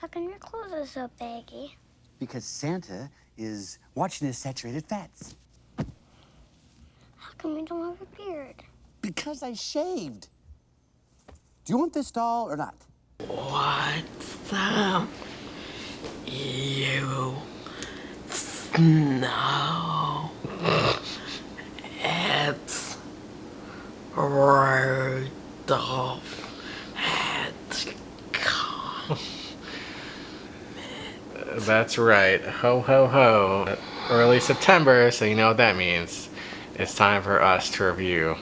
How come your clothes are so baggy? Because Santa is watching his saturated fats. How come you don't have a beard? Because I shaved. Do you want this doll or not? What's the you know it's Rudolph had come. That's right. Ho, ho, ho. Early September, so you know what that means. It's time for us to review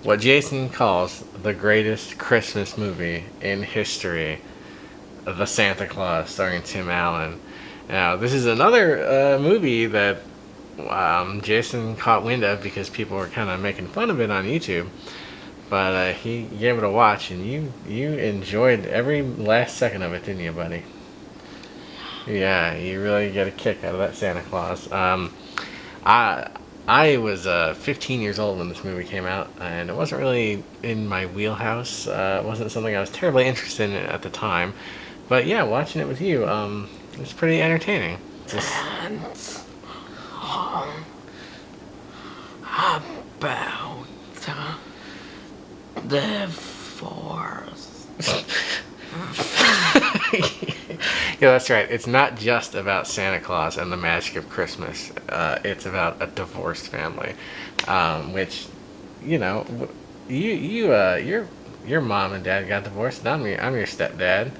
what Jason calls the greatest Christmas movie in history, The Santa Claus, starring Tim Allen. Now, this is another movie that Jason caught wind of because people were kind of making fun of it on YouTube. But he gave it a watch, and you enjoyed every last second of it, didn't you, buddy? Yeah, you really get a kick out of that Santa Claus. I was 15 years old when this movie came out, and it wasn't really in my wheelhouse. It wasn't something I was terribly interested in at the time. But yeah, watching it with you, it was pretty entertaining. And about the force. Yeah, that's right. It's not just about Santa Claus and the magic of Christmas. It's about a divorced family, which, you know, your mom and dad got divorced. I'm your stepdad.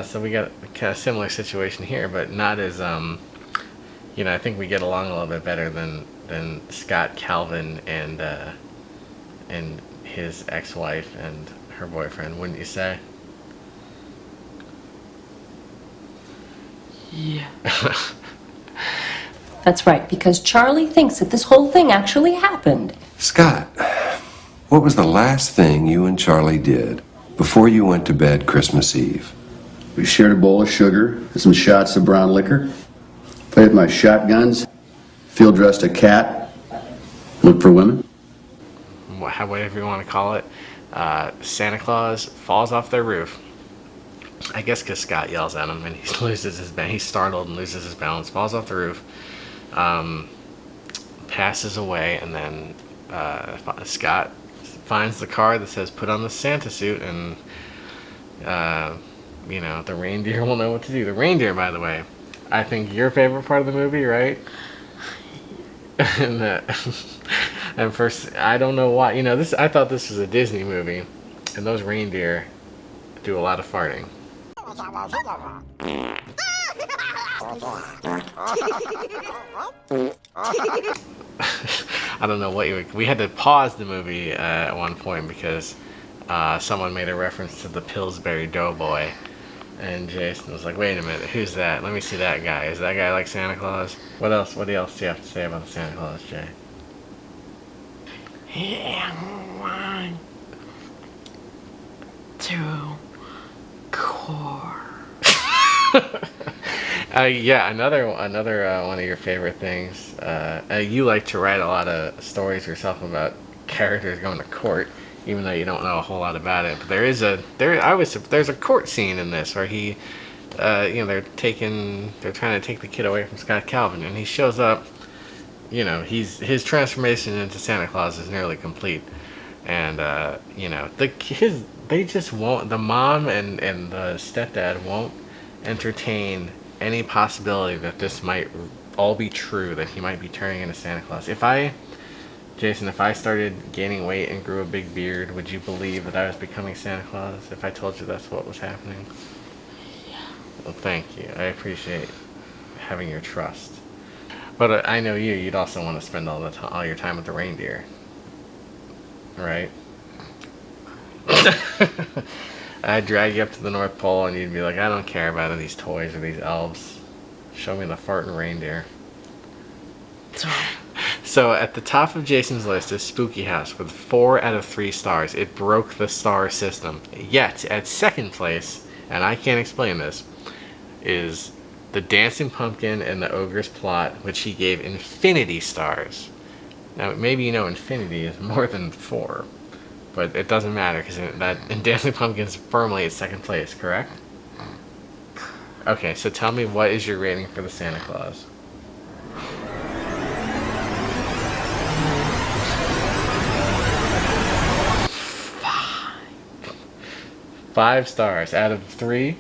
So we got a kind of similar situation here, but not as I think we get along a little bit better than Scott Calvin and his ex-wife and her boyfriend, wouldn't you say? Yeah. That's right, because Charlie thinks that this whole thing actually happened. Scott, what was the last thing you and Charlie did before you went to bed Christmas Eve? We shared a bowl of sugar and some shots of brown liquor, played with my shotguns, field dressed a cat, looked for women. Whatever you want to call it. Santa Claus falls off their roof. I guess because Scott yells at him and he loses his balance. He's startled and loses his balance, falls off the roof, passes away, and then Scott finds the card that says "Put on the Santa suit," and the reindeer will know what to do. The reindeer, by the way, I think your favorite part of the movie, right? and first, I don't know why. I thought this was a Disney movie, and those reindeer do a lot of farting. I don't know what we had to pause the movie at one point because someone made a reference to the Pillsbury Doughboy, and Jason was like, "Wait a minute, who's that? Let me see that guy. Is that guy like Santa Claus?" What else do you have to say about the Santa Claus, Jay? One, two, core. Another one of your favorite things. You like to write a lot of stories yourself about characters going to court, even though you don't know a whole lot about it. But there's a court scene in this where they're trying to take the kid away from Scott Calvin, and he shows up. His transformation into Santa Claus is nearly complete, and the kids, they just won't. The mom and the stepdad won't entertain any possibility that this might all be true, that he might be turning into Santa Claus. If I started gaining weight and grew a big beard, would you believe that I was becoming Santa Claus if I told you that's what was happening? Yeah. Well, thank you. I appreciate having your trust. But I know you'd also want to spend all your time with the reindeer, right? I'd drag you up to the North Pole and you'd be like, "I don't care about these toys or these elves. Show me the farting reindeer." So at the top of Jason's list is Spooky House with 4 out of 3 stars. It broke the star system. Yet at second place, and I can't explain this, is The Dancing Pumpkin and the Ogre's Plot, which he gave infinity stars. Now maybe infinity is more than 4. But it doesn't matter because Dancing Pumpkin's firmly at second place, correct? Okay, so tell me, what is your rating for the Santa Claus? 5 stars out of 3.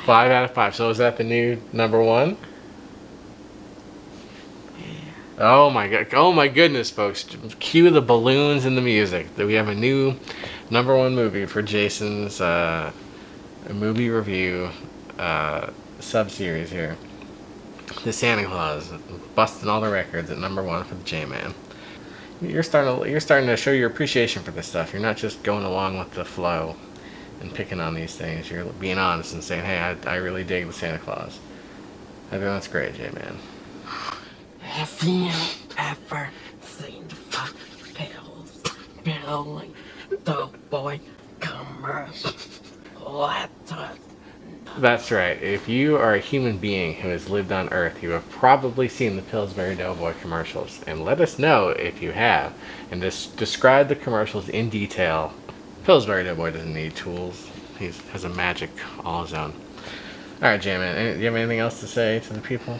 5 out of 5. So is that the new number 1? Oh my god! Oh my goodness, folks! Cue the balloons and the music. We have a new number 1 movie for Jason's movie review sub-series here. The Santa Claus, busting all the records at number 1 for the J-Man. You're starting to show your appreciation for this stuff. You're not just going along with the flow and picking on these things. You're being honest and saying, "Hey, I really dig the Santa Claus." I think that's great, J-Man. Have you ever seen the Pillsbilly Doughboy commercial? Let us. That's right. If you are a human being who has lived on Earth, you have probably seen the Pillsbury Doughboy commercials. And let us know if you have. And describe the commercials in detail. Pillsbury Doughboy doesn't need tools. He has a magic all his own. Alright, J-Man, do you have anything else to say to the people?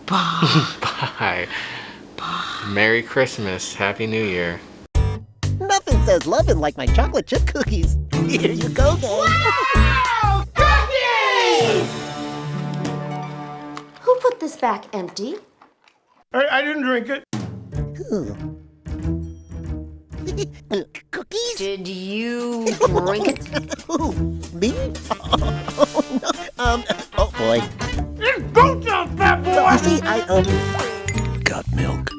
Bye. Bye. Merry Christmas. Happy New Year. Nothing says loving like my chocolate chip cookies. Here you go, gang. Wow! Cookies! Who put this back empty? I didn't drink it. Cookies? Did you drink it? Who? Me? Oh, no. Oh, boy. It's goat jump, fat boy! You see, I, Got milk.